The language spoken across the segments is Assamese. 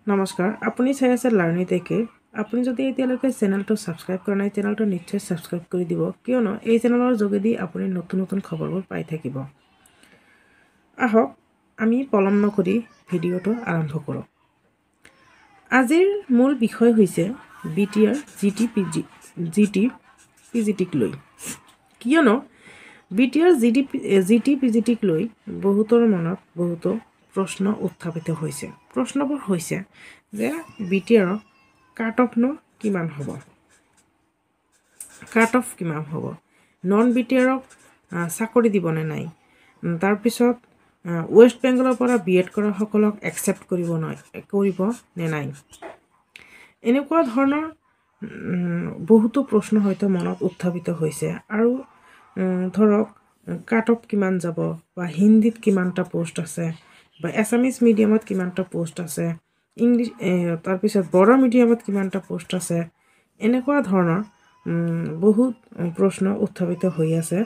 নমস্কাৰ আপুনি চাই আছে লাৰ্ণি টেকে আপুনি যদি এতিয়ালৈকে চেনেলটো সাবস্ক্ৰাইব কৰা নাই চেনেলটো নিশ্চয় সাবস্ক্ৰাইব কৰি দিব কিয়নো এই চেনেলৰ যোগেদি আপুনি নতুন নতুন খবৰবোৰ পাই থাকিব আহক আমি পলম নকৰি ভিডিঅটো আৰম্ভ কৰোঁ আজিৰ মূল বিষয় হৈছে বিটিআৰ জিটিপিজিটিক লৈ কিয়নো বিটিআৰ জিটিপিজিটিক লৈ বহুতৰ মনত বহুতো প্ৰশ্ন উত্থাপিত হৈছে প্ৰশ্নবোৰ হৈছে যে বিটিআৰ কাট অফ নো কিমান হ'ব কাট অফ কিমান হ'ব নন বিটিআৰক চাকৰি দিব নে নাই তাৰ পিছত ওয়েস্ট বেংগলৰ পৰা বিএড কৰা সকলক একসেপ্ট কৰিব নে নাই এনেকুৱা ধৰণৰ বহুতো প্ৰশ্ন হয়তো মনত উত্থাপিত হৈছে আৰু ধৰক কাট অফ কিমান যাব বা হিন্দীত কিমানটা পোষ্ট আছে বা এছামিজ মিডিয়ামত কিমানটা পোষ্ট আছে ইংলিছ তাৰ পিছত বড়ো মিডিয়ামত কিমানটা পোষ্ট আছে এনেকুৱা ধৰণৰ বহুত প্ৰশ্ন উত্থাপিত হৈ আছে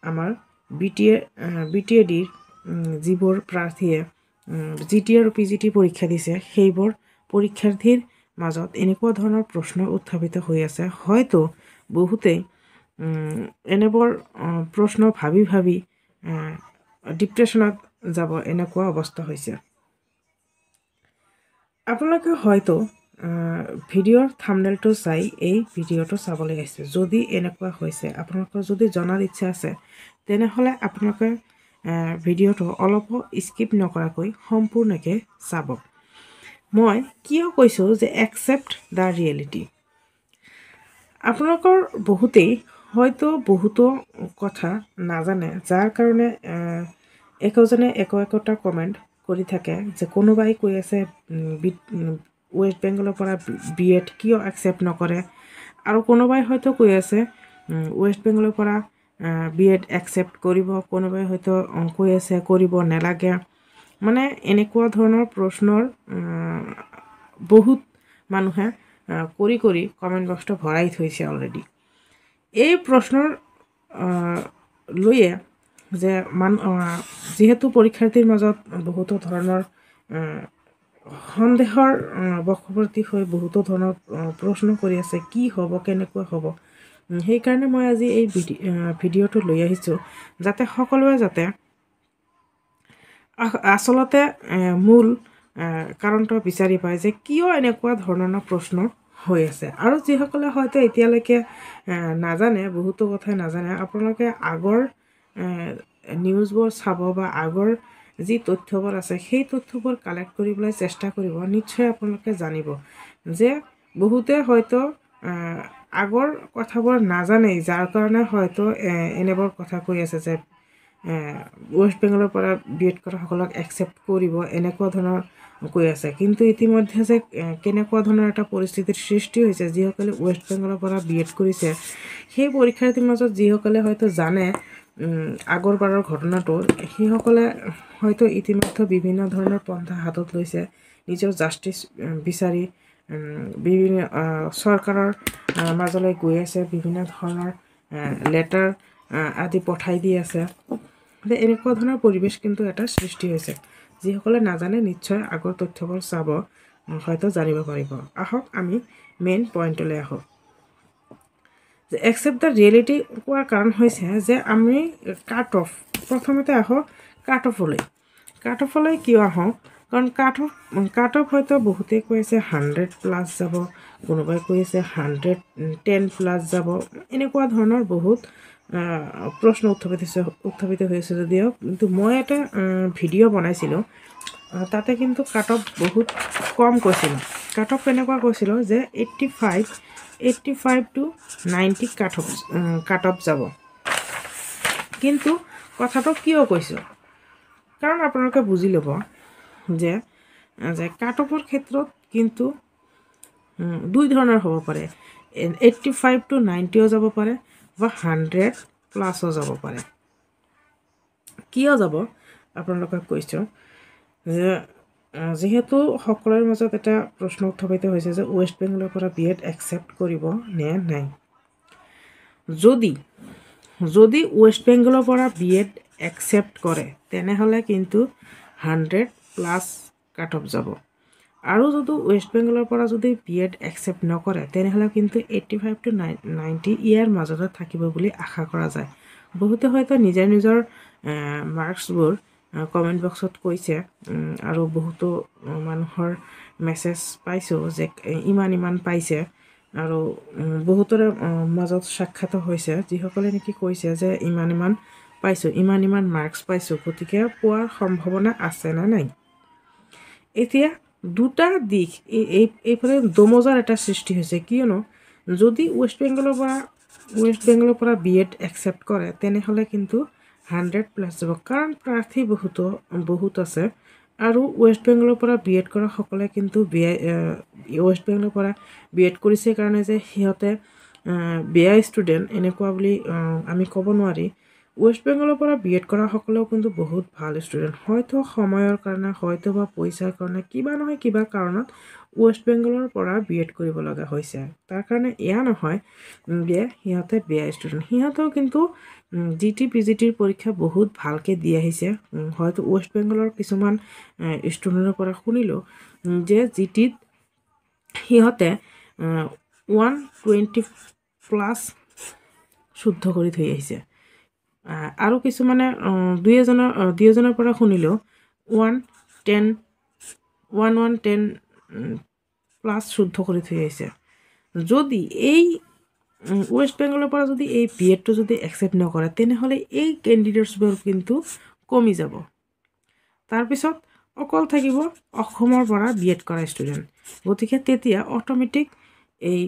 আমাৰ বিটিএডিৰ যিবোৰ প্ৰাৰ্থীয়ে জিটি আৰু পিজিটি পৰীক্ষা দিছে সেইবোৰ পৰীক্ষাৰ্থীৰ মাজত এনেকুৱা ধৰণৰ প্ৰশ্ন উত্থাপিত হৈ আছে হয়তো বহুতেই এনেবোৰ প্ৰশ্ন ভাবি ভাবি ডিপ্ৰেশ্যনত যাব এনেকুৱা অৱস্থা হৈছে আপোনালোকে হয়তো ভিডিঅ'ৰ থাম্বনেইলটো চাই এই ভিডিঅ'টো চাবলৈ আহিছে যদি এনেকুৱা হৈছে আপোনালোকৰ যদি জনাৰ ইচ্ছা আছে তেনেহ'লে আপোনালোকে ভিডিঅ'টো অলপো স্কিপ নকৰাকৈ সম্পূৰ্ণকৈ চাব মই কিয় কৈছোঁ যে একচেপ্ট দ্য ৰিয়েলিটি আপোনালোকৰ বহুতেই হয়তো বহুতো কথা নাজানে যাৰ কাৰণে একোজনে একোটা কমেণ্ট কৰি থাকে যে কোনোবাই কৈ আছে ওয়েস্ট বেংগলৰ পৰা বিএড কিয় একসেপ্ট নকৰে আৰু কোনোবাই হয়তো কৈ আছে ওয়েস্ট বেংগলৰ পৰা বিএড একসেপ্ট কৰিব কোনোবাই হয়তো কৈ আছে কৰিব নালাগে মানে এনেকুৱা ধৰণৰ প্ৰশ্নৰ বহুত মানুহে কৰি কমেণ্ট বক্সটো ভৰাই থৈছে অলৰেডি এই প্ৰশ্নৰ লৈয়ে যে যিহেতু পৰীক্ষাৰ্থীৰ মাজত বহুতো ধৰণৰ সন্দেহৰ বশৱৰ্তী হৈ বহুতো ধৰণৰ প্ৰশ্ন কৰি আছে কি হ'ব কেনেকুৱা হ'ব সেইকাৰণে মই আজি এই ভিডিঅ'টো লৈ আহিছোঁ যাতে সকলোৱে যাতে আচলতে মূল কাৰণটো বিচাৰি পায় যে কিয় এনেকুৱা ধৰণৰ প্ৰশ্ন হৈ আছে আৰু যিসকলে হয়তো এতিয়ালৈকে নাজানে বহুতো কথা নাজানে আপোনালোকে আগৰ নিউজবোৰ চাব বা আগৰ যি তথ্যবোৰ আছে সেই তথ্যবোৰ কালেক্ট কৰিবলৈ চেষ্টা কৰিব নিশ্চয় আপোনালোকে জানিব যে বহুতে হয়তো আগৰ কথাবোৰ নাজানেই যাৰ কাৰণে হয়তো এনেবোৰ কথা কৈ আছে যে ওয়েস্ট বেংগলৰ পৰা বিএড কৰা সকলক একসেপ্ট কৰিব এনেকুৱা ধৰণৰ কৈ আছে কিন্তু ইতিমধ্যে যে কেনেকুৱা ধৰণৰ এটা পৰিস্থিতিৰ সৃষ্টি হৈছে যিসকলে ওয়েস্ট বেংগলৰ পৰা বিএড কৰিছে সেই পৰীক্ষাৰ্থীৰ মাজত যিসকলে হয়তো জানে আগৰবাৰৰ ঘটনাটো সেইসকলে হয়তো ইতিমধ্যে বিভিন্ন ধৰণৰ পন্থা হাতত লৈছে নিজৰ জাষ্টিচ বিচাৰি বিভিন্ন চৰকাৰৰ মাজলৈ গৈ আছে বিভিন্ন ধৰণৰ লেটাৰ আদি পঠাই দি আছে এনেকুৱা ধৰণৰ পৰিৱেশ কিন্তু এটা সৃষ্টি হৈছে যিসকলে নাজানে নিশ্চয় আগৰ তথ্যবোৰ চাব হয়তো জানিব পাৰিব আহক আমি মেইন পইণ্টলৈ আহোঁ যে একচেপ্ট দ্য ৰিয়েলিটি কোৱাৰ কাৰণ হৈছে যে আমি কাট অফ প্ৰথমতে আহোঁ কাট অফলৈ কিয় আহোঁ কাৰণ কাট অফ হয়তো বহুতেই কৈ আছে 100+ যাব কোনোবাই কৈ আছে 110+ যাব এনেকুৱা ধৰণৰ বহুত প্ৰশ্ন উত্থাপিত হৈছে যদিও কিন্তু মই এটা ভিডিঅ' বনাইছিলোঁ তাতে কিন্তু কাট অফ বহুত কম কৈছিলোঁ কাট অফ কেনেকুৱা কৈছিলোঁ যে 85 to 90 কাট অফ যাব কিন্তু কথাটো কিয় কৈছোঁ কাৰণ আপোনালোকে বুজি ল'ব যে কাট অফৰ ক্ষেত্ৰত কিন্তু দুই ধৰণৰ হ'ব পাৰে 85 to 90ও যাব পাৰে বা 100+ যাব পাৰে কিয় যাব আপোনালোকে কৈছোঁ যে যিহেতু সকলোৰে মাজত এটা প্ৰশ্ন উত্থাপিত হৈছে যে ওয়েস্ট বেংগলৰ পৰা বিএড একসেপ্ট কৰিব নে নাই যদি ওয়েস্ট বেংগলৰ পৰা বিএড একসেপ্ট কৰে তেনেহ'লে কিন্তু 100+ কাট অফ যাব আৰু যদি ৱেষ্ট বেংগলৰ পৰা যদি বি এড একচেপ্ট নকৰে তেনেহ'লে কিন্তু 85 to 90 ইয়াৰ মাজতে থাকিব বুলি আশা কৰা যায়। বহুতে হয়তো নিজৰ মাৰ্কছবোৰ কমেণ্ট বক্সত কৈছে আৰু বহুতো মানুহৰ মেছেজ পাইছোঁ যে ইমান পাইছে আৰু বহুতৰে মাজত সাক্ষাৎ হৈছে যিসকলে নেকি কৈছে যে ইমান পাইছোঁ, ইমান মাৰ্কছ পাইছোঁ, গতিকে পোৱাৰ সম্ভাৱনা আছে নে নাই। এতিয়া দুটা দিশ এইফালে দমজাৰ এটা সৃষ্টি হৈছে, কিয়নো যদি ৱেষ্ট বেংগলৰ পৰা বি এড একচেপ্ট কৰে তেনেহ'লে কিন্তু 100+ যাব, কাৰণ প্ৰাৰ্থী বহুত আছে আৰু ৱেষ্ট বেংগলৰ পৰা বি এড কৰা সকলে কিন্তু ৱেষ্ট বেংগলৰ পৰা বি এড কৰিছে কাৰণে যে সিহঁতে বেয়া ষ্টুডেণ্ট এনেকুৱা বুলি আমি ক'ব নোৱাৰি। ৱেষ্ট বেংগলৰ পৰা বি এড কৰা সকলেও কিন্তু বহুত ভাল ষ্টুডেণ্ট, হয়তো সময়ৰ কাৰণে, হয়তো বা পইচাৰ কাৰণে, কিবা নহয় কিবা কাৰণত ৱেষ্ট বেংগলৰ পৰা বি এড কৰিব লগা হৈছে। তাৰ কাৰণে এয়া নহয় যে সিহঁতে বেয়া ষ্টুডেণ্ট, সিহঁতেও কিন্তু GT PGTৰ পৰীক্ষা বহুত ভালকৈ দি আহিছে। হয়তো ৱেষ্ট বেংগলৰ কিছুমান ষ্টুডেণ্টৰ পৰা শুনিলোঁ যে GTত সিহঁতে 120+ শুদ্ধ কৰি থৈ আহিছে, আৰু কিছুমানে দুই এজনৰ পৰা শুনিলোঁ 110+ শুদ্ধ কৰি থৈ আহিছে। যদি এই ৱেষ্ট বেংগলৰ পৰা যদি এই বি এডটো যদি একচেপ্ট নকৰে তেনেহ'লে এই কেণ্ডিডেটছবোৰ কিন্তু কমি যাব। তাৰপিছত অকল থাকিব অসমৰ পৰা বি এড কৰা ষ্টুডেণ্ট, গতিকে তেতিয়া অট'মেটিক এই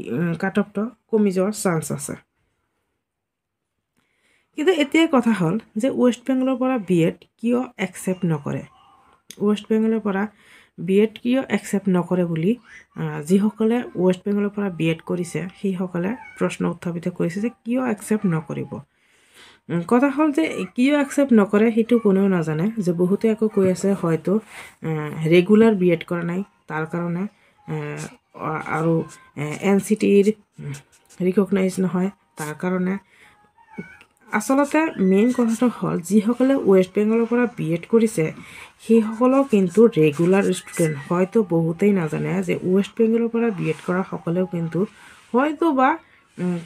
কাট অফটো কমি যোৱাৰ চান্স আছে। কিন্তু এতিয়া কথা হ'ল যে ৱেষ্ট বেংগলৰ পৰা বি এড কিয় একচেপ্ট নকৰে, ৱেষ্ট বেংগলৰ পৰা বি এড কিয় একচেপ্ট নকৰে বুলি যিসকলে ৱেষ্ট বেংগলৰ পৰা বি এড কৰিছে সেইসকলে প্ৰশ্ন উত্থাপিত কৰিছে যে কিয় একচেপ্ট নকৰিব। কথা হ'ল যে কিয় একচেপ্ট নকৰে সেইটো কোনেও নাজানে, যে বহুতে আকৌ কৈ আছে হয়তো ৰেগুলাৰ বি এড কৰা নাই তাৰ কাৰণে, আৰু NCTৰ ৰিকগনাইজ নহয় তাৰ কাৰণে। আচলতে মেইন কথাটো হ'ল যিসকলে ৱেষ্ট বেংগলৰ পৰা বি এড কৰিছে সেইসকলেও কিন্তু ৰেগুলাৰ ষ্টুডেণ্ট। হয়তো বহুতেই নাজানে যে ৱেষ্ট বেংগলৰ পৰা বি এড কৰা সকলেও কিন্তু হয়তো বা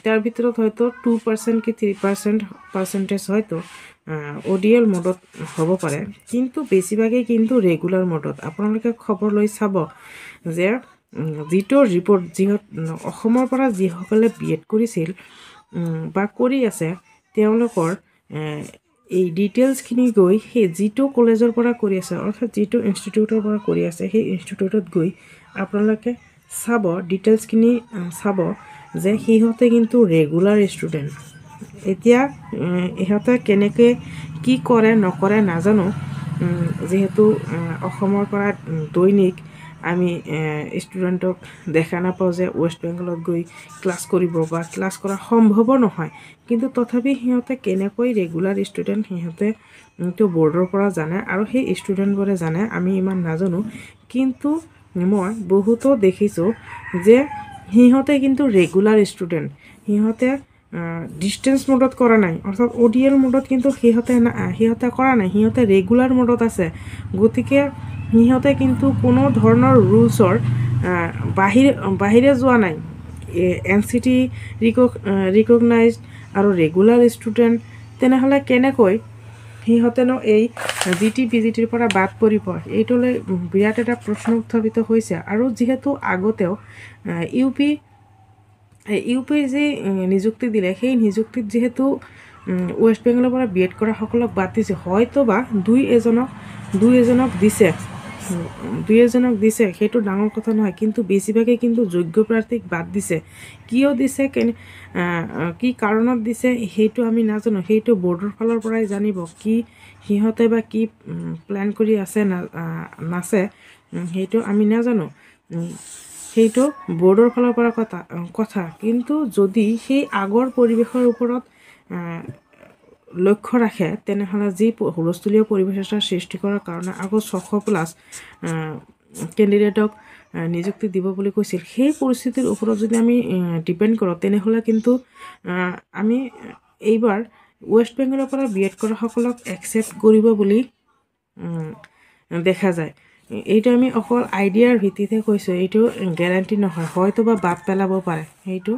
তাৰ ভিতৰত হয়তো 2% কি 3% পাৰ্চেণ্টেজ হয়তো ODL মোডত হ'ব পাৰে, কিন্তু বেছিভাগেই কিন্তু ৰেগুলাৰ মোডত। আপোনালোকে খবৰ লৈ চাব যে যিটো ৰিপৰ্ট অসমৰ পৰা যিসকলে বি এড কৰিছিল বা কৰি আছে তেওঁলোকৰ এই ডিটেইলছখিনি গৈ সেই যিটো কলেজৰ পৰা কৰি আছে অৰ্থাৎ যিটো ইনষ্টিটিউটৰ পৰা কৰি আছে সেই ইনষ্টিটিউটত গৈ আপোনালোকে চাব, ডিটেইলছখিনি চাব যে সিহঁতে কিন্তু ৰেগুলাৰ ষ্টুডেণ্ট। এতিয়া ইহঁতে কেনেকৈ কি কৰে নকৰে নাজানো, যিহেতু অসমৰ পৰা দৈনিক আমি ষ্টুডেণ্টক দেখা নাপাওঁ যে ৱেষ্ট বেংগলত গৈ ক্লাছ কৰিব বা ক্লাছ কৰা সম্ভৱো নহয়, কিন্তু তথাপি সিহঁতে কেনেকৈ ৰেগুলাৰ ষ্টুডেণ্ট সিহঁতে বৰ্ডৰ পৰা জানে আৰু সেই ষ্টুডেণ্টবোৰে জানে, আমি ইমান নাজানো। কিন্তু মই বহুতো দেখিছোঁ যে সিহঁতে কিন্তু ৰেগুলাৰ ষ্টুডেণ্ট, সিহঁতে ডিষ্টেঞ্চ মোডত কৰা নাই, অৰ্থাৎ ODL মোডত কিন্তু সিহঁতে কৰা নাই, সিহঁতে ৰেগুলাৰ মোডত আছে। গতিকে সিহঁতে কিন্তু কোনো ধৰণৰ ৰুলছৰ বাহিৰে যোৱা নাই। NCT ৰিকগনাইজ আৰু ৰেগুলাৰ ষ্টুডেণ্ট, তেনেহ'লে কেনেকৈ সিহঁতেনো এই GT PGTৰ পৰা বাদ পৰিব, এইটোলৈ বিৰাট এটা প্ৰশ্ন উত্থাপিত হৈছে। আৰু যিহেতু আগতেও ইউপিৰ যি নিযুক্তি দিলে সেই নিযুক্তিত যিহেতু ৱেষ্ট বেংগলৰ পৰা বি এড কৰা সকলক বাদ দিছে, হয়তো বা দুই এজনক দিছে সেইটো ডাঙৰ কথা নহয়, কিন্তু বেছিভাগে কিন্তু যোগ্য প্ৰাৰ্থীক বাদ দিছে। কিয় দিছে, কি কাৰণত দিছে সেইটো আমি নাজানো, সেইটো বৰ্ডৰ ফালৰ পৰাই জানিব। কি সিহঁতে বা কি প্লেন কৰি আছে নাছে সেইটো আমি নাজানো, সেইটো বৰ্ডৰ ফালৰ পৰা কথা। কিন্তু যদি সেই আগৰ পৰিৱেশৰ ওপৰত লক্ষ্য ৰাখে তেনেহ'লে যি হুলস্থুলীয়া পৰিৱেশ এটা সৃষ্টি কৰাৰ কাৰণে আকৌ 600+ কেণ্ডিডেটক নিযুক্তি দিব বুলি কৈছিল, সেই পৰিস্থিতিৰ ওপৰত যদি আমি ডিপেণ্ড কৰোঁ তেনেহ'লে কিন্তু আমি এইবাৰ ৱেষ্ট বেংগলৰ পৰা বি এড কৰা সকলক একচেপ্ট কৰিব বুলি দেখা যায়। এইটো আমি অকল আইডিয়াৰ ভিত্তিতহে কৈছোঁ, এইটো গেৰাণ্টি নহয়, হয়তো বা বাদ পেলাব পাৰে, সেইটো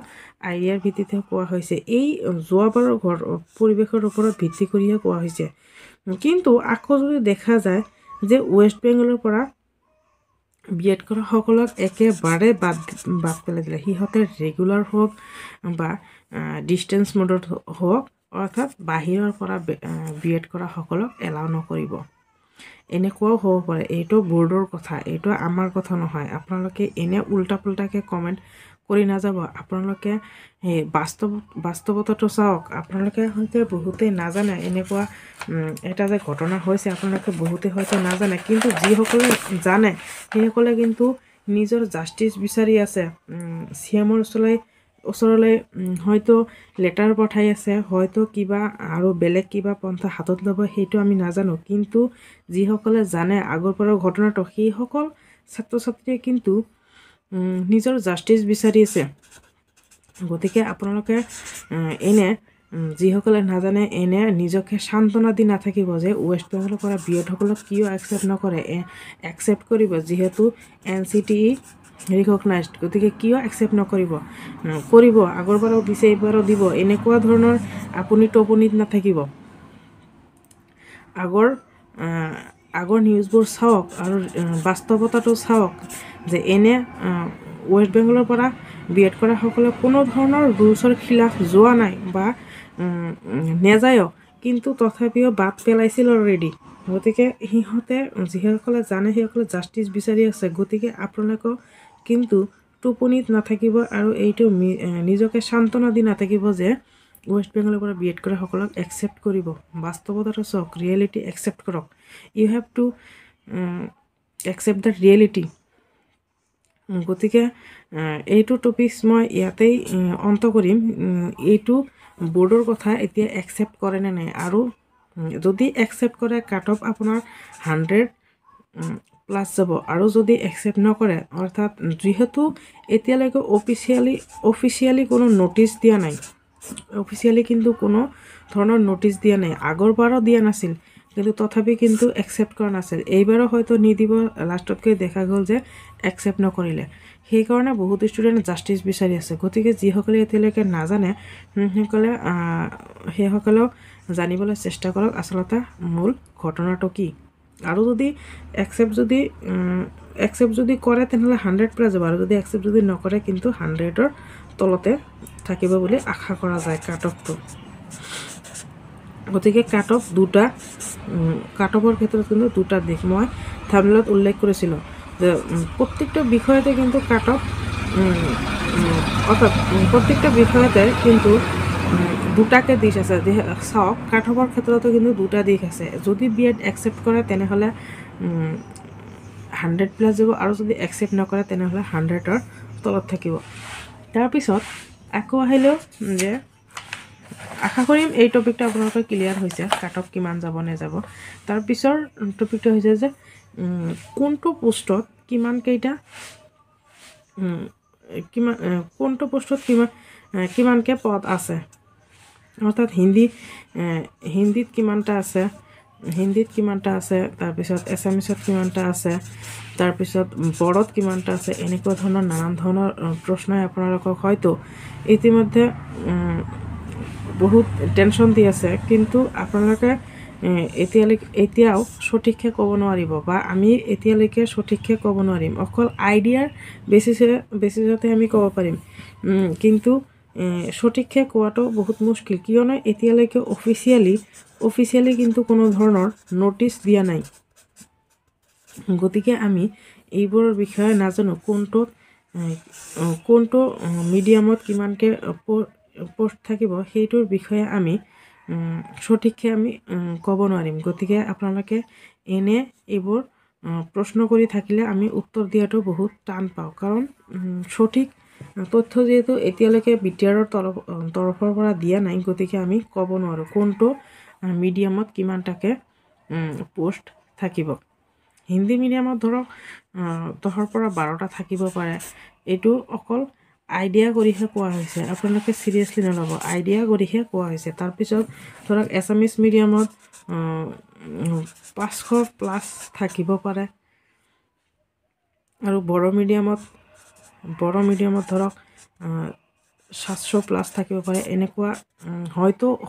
আইডিয়াৰ ভিত্তিতহে কোৱা হৈছে। এই যোৱাবাৰৰ পৰিৱেশৰ ওপৰত ভিত্তি কৰিহে কোৱা হৈছে। কিন্তু আকৌ যদি দেখা যায় যে ৱেষ্ট বেংগলৰ পৰা BEd কৰা সকলক একেবাৰে বাদ পেলাই দিলে, সিহঁতে ৰেগুলাৰ হওক বা ডিষ্টেঞ্চ মোডত হওক, অৰ্থাৎ বাহিৰৰ পৰা BEd কৰা সকলক এলাউ নকৰিব। এনেকুৱাও হ'ব পাৰে, এইটো বৰ্ডৰ কথা, এইটো আমাৰ কথা নহয়। আপোনালোকে এনে উল্টা পুল্টাকৈ কমেণ্ট কৰি নাযাব। আপোনালোকে সেই বাস্তৱতাটো চাওক। আপোনালোকে হয়তো বহুতেই নাজানে এনেকুৱা এটা যে ঘটনা হৈছে, আপোনালোকে বহুতে হয়তো নাজানে, কিন্তু যিসকলে জানে সেইসকলে কিন্তু নিজৰ জাষ্টিচ বিচাৰি আছে। CM ওচৰলৈ হয়তো লেটাৰ পঠাই আছে, হয়তো কিবা আৰু বেলেগ কিবা পন্থা হাতত ল'ব, সেইটো আমি নাজানো। কিন্তু যিসকলে জানে আগৰ পৰা ঘটনাটো, সেইসকল ছাত্ৰ ছাত্ৰীয়ে কিন্তু নিজৰ জাষ্টিচ বিচাৰি আছে। গতিকে আপোনালোকে এনে যিসকলে নাজানে এনে নিজকে সান্তনা দি নাথাকিব যে ৱেষ্ট বেংগলৰ পৰা BEd সকলক কিয় একচেপ্ট নকৰে। একচেপ্ট কৰিব, যিহেতু NCTE ৰিকগনাইজড, গতিকে কিয় একচেপ্ট নকৰিব, কৰিব, আগৰ পৰাও দিছে, এইবাৰো দিব। এনেকুৱা ধৰণৰ আপুনি টোপনিত নাথাকিব। আগৰ নিউজবোৰ চাওক আৰু বাস্তৱতাটো চাওক যে এনে ৱেষ্ট বেংগলৰ পৰা BEd কৰা সকলে কোনো ধৰণৰ ৰুলছৰ খিলাফ যোৱা নাই বা নেযায়ও, কিন্তু তথাপিও বাদ পেলাইছিল অলৰেডি। গতিকে সিহঁতে যিসকলে জানে সেইসকলে জাষ্টিচ বিচাৰি আছে। গতিকে আপোনালোকেও কিন্তু টোপনিত নাথাকিব আৰু এইটো নিজকে সান্তনা দি নাথাকিব যে ৱেষ্ট বেংগলৰ পৰা BEd কৰা সকলক একচেপ্ট কৰিব। বাস্তৱতাটো চাওক, ৰিয়েলিটি একচেপ্ট কৰক। You have to accept the reality. গতিকে এইটো টপিকছ মই ইয়াতেই অন্ত কৰিম। এইটো বৰ্ডৰ কথা, এতিয়া একচেপ্ট কৰে নে নাই, আৰু যদি একচেপ্ট কৰে কাট অফ আপোনাৰ 100+ যাব, আৰু যদি একচেপ্ট নকৰে, অৰ্থাৎ যিহেতু এতিয়ালৈকে অফিচিয়েলি কোনো ন'টিচ দিয়া নাই, অফিচিয়েলি কিন্তু কোনো ধৰণৰ ন'টিচ দিয়া নাই, আগৰবাৰো দিয়া নাছিল, কিন্তু তথাপি কিন্তু একচেপ্ট কৰা নাছিল। এইবাৰো হয়তো নিদিব, লাষ্টতকৈ দেখা গ'ল যে একচেপ্ট নকৰিলে। সেইকাৰণে বহুত ষ্টুডেণ্ট জাষ্টিচ বিচাৰি আছে। গতিকে যিসকলে এতিয়ালৈকে নাজানে সেইসকলেও জানিবলৈ চেষ্টা কৰক আচলতে মূল ঘটনাটো কি। আৰু যদি একচেপ্ট যদি কৰে তেনেহ'লে 100+ যাব, আৰু যদি একচেপ্ট যদি নকৰে কিন্তু 100ৰ তলতে থাকিব বুলি আশা কৰা যায় কাট অফটো। গতিকে কাট অফ কাট অফৰ ক্ষেত্ৰত কিন্তু দুটা দিশ মই থাম্বনেইলত উল্লেখ কৰিছিলোঁ যে প্ৰত্যেকটা বিষয়তে কিন্তু কাট অফ, অৰ্থাৎ প্ৰত্যেকটা বিষয়তে কিন্তু দুটাকৈ দিশ আছে। চাওক, কাট অফৰ ক্ষেত্ৰতো কিন্তু দুটা দিশ আছে। যদি BEd একচেপ্ট কৰে তেনেহ'লে 100+ যাব, আৰু যদি একচেপ্ট নকৰে তেনেহ'লে 100ৰ তলত থাকিব। তাৰপিছত আকৌ আহিলেও যে আশা কৰিম এই টপিকটো আপোনালোকৰ ক্লিয়াৰ হৈছে, কাট অফ কিমান যাব নেযাব। তাৰপিছৰ টপিকটো হৈছে যে কোনটো পোষ্টত কোনটো পোষ্টত কিমানকৈ পদ আছে, অৰ্থাৎ হিন্দীত কিমানটা আছে, তাৰপিছত এছামিছত কিমানটা আছে, তাৰপিছত বড়োত কিমানটা আছে, এনেকুৱা ধৰণৰ নানান ধৰণৰ প্ৰশ্নই আপোনালোকক হয়তো ইতিমধ্যে বহুত টেনশ্যন দি আছে। কিন্তু আপোনালোকে এতিয়াও সঠিককৈ ক'ব নোৱাৰিব, বা আমি এতিয়ালৈকে সঠিককৈ ক'ব নোৱাৰিম। অকল আইডিয়াৰ বেচিছতে আমি ক'ব পাৰিম, কিন্তু সঠিককৈ কোৱাটো বহুত মুস্কিল, কিয়নো এতিয়ালৈকে অফিচিয়েলি কিন্তু কোনো ধৰণৰ ন'টিচ দিয়া নাই। গতিকে আমি এইবোৰৰ বিষয়ে নাজানো, কোনটো মিডিয়ামত কিমানকৈ পোষ্ট থাকিব, সেইটোৰ বিষয়ে আমি সঠিককৈ আমি ক'ব নোৱাৰিম। গতিকে আপোনালোকে এনে এইবোৰ প্ৰশ্ন কৰি থাকিলে আমি উত্তৰ দিয়াটো বহুত টান পাওঁ, কাৰণ সঠিক তথ্য যিহেতু এতিয়ালৈকে বিটিআৰৰ তৰফৰ পৰা দিয়া নাই। গতিকে আমি ক'ব নোৱাৰোঁ কোনটো মিডিয়ামত কিমানটাকৈ পোষ্ট থাকিব। হিন্দী মিডিয়ামত ধৰক 10ৰ পৰা 12টা থাকিব পাৰে। এইটো অকল আইডিয়া কৰিহে কোৱা হৈছে, আপোনালোকে চিৰিয়াছলি নল'ব, আইডিয়া কৰিহে কোৱা হৈছে। তাৰপিছত ধৰক এছামিছ মিডিয়ামত 500+ থাকিব পাৰে, আৰু বড়ো মিডিয়ামত ধৰক 700+ থাকিব পাৰে, এনেকুৱা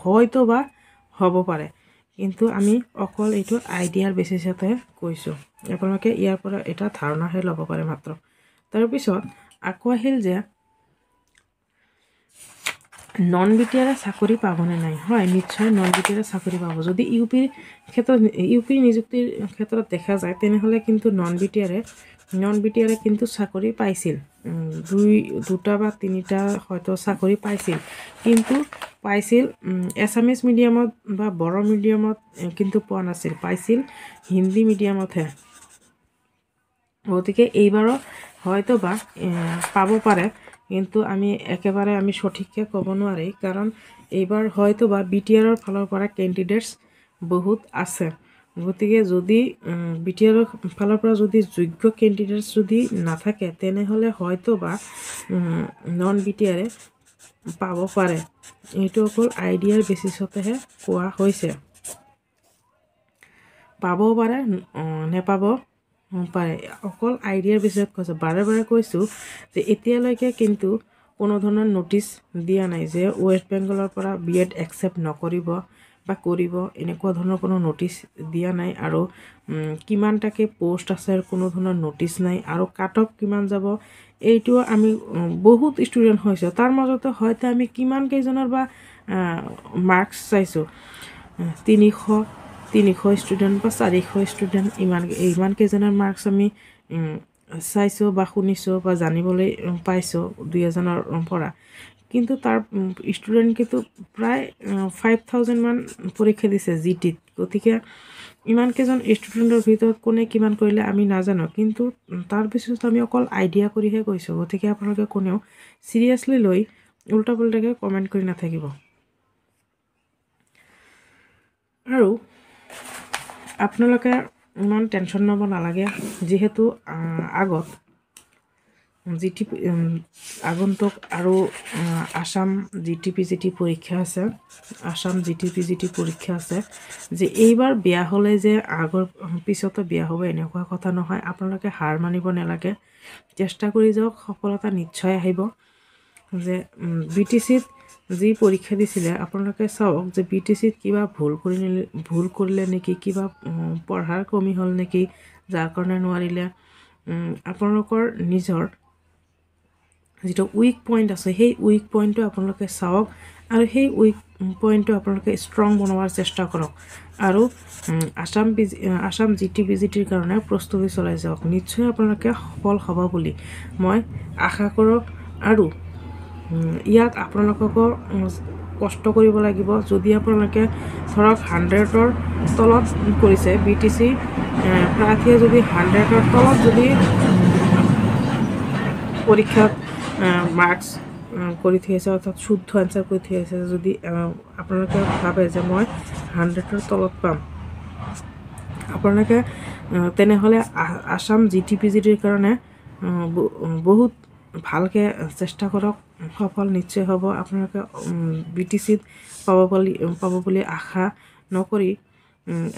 হয়তো বা হ'ব পাৰে, কিন্তু আমি অকল এইটো আইডিয়াৰ বেচিছতে কৈছোঁ, আপোনালোকে ইয়াৰ পৰা এটা ধাৰণাহে ল'ব পাৰে মাত্ৰ। তাৰপিছত আকৌ আহিল যে নন বিটিয়াৰে চাকৰি পাবনে নাই? হয়, নিশ্চয় নন বিটিয়াৰে চাকৰি পাব। যদি ইউ পি নিযুক্তিৰ ক্ষেত্ৰত দেখা যায়, তেনেহ'লে কিন্তু নন বিটিয়াৰে কিন্তু চাকৰি পাইছিল, দুটা বা তিনিটা হয়তো চাকৰি পাইছিল, কিন্তু পাইছিল এছামিছ মিডিয়ামত বা বড়ো মিডিয়ামত কিন্তু পোৱা নাছিল, পাইছিল হিন্দী মিডিয়ামতহে। গতিকে এইবাৰো হয়তো বা পাব পাৰে, কিন্তু একেবাৰে আমি সঠিককৈ ক'ব নোৱাৰি, কাৰণ এইবাৰ হয়তো বা বিটিআৰৰ ফালৰ পৰা কেণ্ডিডেটছ বহুত আছে। গতিকে যদি বিটিআৰৰ ফালৰ পৰা যদি যোগ্য কেণ্ডিডেটছ যদি নাথাকে, তেনেহ'লে হয়তো বা নন বিটিআৰে পাব পাৰে। এইটো অকল আইডিয়াৰ বেচিছতেহে কোৱা হৈছে, পাবও পাৰে নেপাব পাৰে, অকল আইডিয়াৰ বেচিছত কৈছোঁ। বাৰে কৈছোঁ যে এতিয়ালৈকে কিন্তু কোনো ধৰণৰ ন'টিচ দিয়া নাই যে ৱেষ্ট বেংগলৰ পৰা BEd একচেপ্ট নকৰিব বা কৰিব, এনেকুৱা ধৰণৰ কোনো ন'টিচ দিয়া নাই। আৰু কিমানটাকে পষ্ট আছে, কোনো ধৰণৰ ন'টিচ নাই। আৰু কাট অফ কিমান যাব, এইটো আমি বহুত ষ্টুডেণ্ট হৈছোঁ, তাৰ মাজতে হয়তো আমি কিমান কেইজনৰ বা মাৰ্কছ চাইছোঁ, 300 ষ্টুডেণ্ট বা 400 ষ্টুডেণ্ট, ইমান কেইজনৰ মাৰ্কছ আমি চাইছোঁ বা শুনিছোঁ বা জানিবলৈ পাইছোঁ 2-এজনৰ পৰা। কিন্তু তাৰ ষ্টুডেণ্ট কিন্তু প্ৰায় 5000 মান পৰীক্ষা দিছে GTত। গতিকে ইমানকেইজন ষ্টুডেণ্টৰ ভিতৰত কোনে কিমান কৰিলে আমি নাজানো, কিন্তু তাৰ পিছত আমি অকল আইডিয়া কৰিহে কৈছোঁ। গতিকে আপোনালোকে কোনেও চিৰিয়াছলি লৈ উল্টা পুল্টাকৈ কমেণ্ট কৰি নাথাকিব। আৰু আপোনালোকে ইমান টেনশ্যন ল'ব নালাগে, যিহেতু আগন্তুক আৰু আসাম GT-PGT পৰীক্ষা আছে, আসাম GT-PGT পৰীক্ষা আছে, যে এইবাৰ বেয়া হ'লে যে আগৰ পিছতো বেয়া হ'ব এনেকুৱা কথা নহয়। আপোনালোকে হাৰ মানিব নালাগে, চেষ্টা কৰি যাওক, সফলতা নিশ্চয় আহিব। যে BTCত যি পৰীক্ষা দিছিলে, আপোনালোকে চাওক যে BTCত কিবা ভুল কৰিলে নেকি, কিবা পঢ়াৰ কমি হ'ল নেকি, যাৰ কাৰণে নোৱাৰিলে। আপোনালোকৰ নিজৰ যিটো উইক পইণ্ট আছে, সেই উইক পইণ্টটো আপোনালোকে চাওক, আৰু সেই উইক পইণ্টটো আপোনালোকে ষ্ট্ৰং বনোৱাৰ চেষ্টা কৰক, আৰু আসাম GT-PGTৰ কাৰণে প্ৰস্তুতি চলাই যাওক। নিশ্চয় আপোনালোকে সফল হ'ব বুলি মই আশা কৰোঁ। আৰু ইয়াত আপোনালোককো কষ্ট কৰিব লাগিব। যদি আপোনালোকে ধৰক 100ৰ তলত কৰিছে, BTC প্ৰাৰ্থীয়ে যদি 100ৰ তলত যদি পৰীক্ষাত মাৰ্কছ কৰি থৈ আছে, অৰ্থাৎ শুদ্ধ এনচাৰ কৰি থৈ আছে, যদি আপোনালোকে ভাবে যে মই 100ৰ তলত পাম, আপোনালোকে তেনেহ'লে আসাম GT-PGTৰ কাৰণে বহুত ভালকৈ চেষ্টা কৰক, সফল নিশ্চয় হ'ব। আপোনালোকে BTCত পাব বুলি আশা নকৰি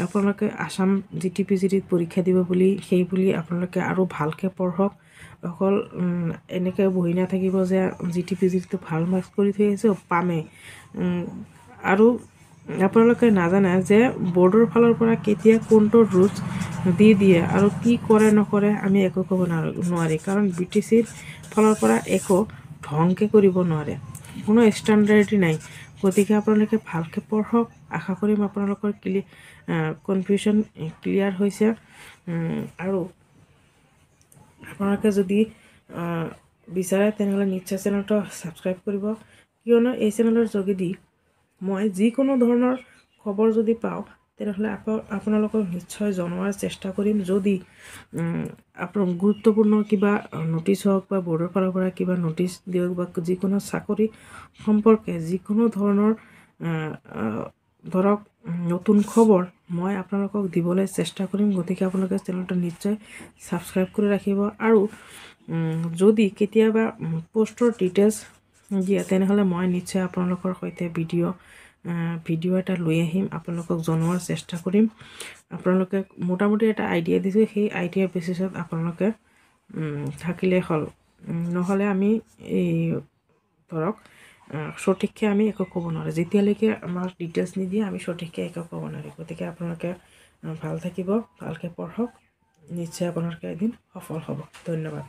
আপোনালোকে আসাম GT-PGTত পৰীক্ষা দিব বুলি আপোনালোকে আৰু ভালকৈ পঢ়ক। অকল এনেকৈ বহি নাথাকিব যে GT-PGTটো ভাল মাৰ্কছ কৰি থৈ আছে পামেই। আৰু আপোনালোকে নাজানে যে বৰ্ডৰ ফালৰ পৰা কেতিয়া কোনটো ৰুলছ দি দিয়ে আৰু কি কৰে নকৰে আমি একো ক'ব নোৱাৰি, কাৰণ BTCৰ ফালৰ পৰা একো ঢংকৈ কৰিব নোৱাৰে, কোনো ষ্টেণ্ডাৰ্ডি নাই। গতিকে আপোনালোকে ভালকৈ পঢ়ক, আশা কৰিম আপোনালোকৰ কনফিউশ্যন ক্লিয়াৰ হৈছে। আৰু আপোনালোকে যদি বিচাৰে তেনেহ'লে নিশ্চয় চেনেলটো ছাবস্ক্ৰাইব কৰিব, কিয়নো এই চেনেলৰ যোগেদি মই যিকোনো ধৰণৰ খবৰ যদি পাওঁ, তেনেহ'লে আপোনালোকক নিশ্চয় জনোৱাৰ চেষ্টা কৰিম। যদি গুৰুত্বপূৰ্ণ কিবা ন'টিচ হওক বা বৰ্ডৰ ফালৰ পৰা কিবা ন'টিচ দিয়ক বা যিকোনো চাকৰি সম্পৰ্কে যিকোনো ধৰণৰ ধৰক নতুন খবৰ মই আপোনালোকক দিবলৈ চেষ্টা কৰিম। গতিকে আপোনালোকে চেনেলটো নিশ্চয় ছাবস্ক্ৰাইব কৰি ৰাখিব। আৰু যদি কেতিয়াবা পষ্টৰ ডিটেইলছ দিয়ে, তেনেহ'লে মই নিশ্চয় আপোনালোকৰ সৈতে ভিডিঅ' এটা লৈ আহিম, আপোনালোকক জনোৱাৰ চেষ্টা কৰিম। আপোনালোকে মোটামুটি এটা আইডিয়া দিছোঁ, সেই আইডিয়াৰ বেচিছত আপোনালোকে থাকিলে হ'ল নহ'লে আমি এই ধৰক সঠিককৈ আমি একো ক'ব নোৱাৰোঁ যেতিয়ালৈকে আমাক ডিটেইলছ নিদিয়ে আমি সঠিককৈ একো ক'ব নোৱাৰোঁ গতিকে আপোনালোকে ভাল থাকিব ভালকৈ পঢ়ক নিশ্চয় আপোনালোকে এদিন সফল হ'ব ধন্যবাদ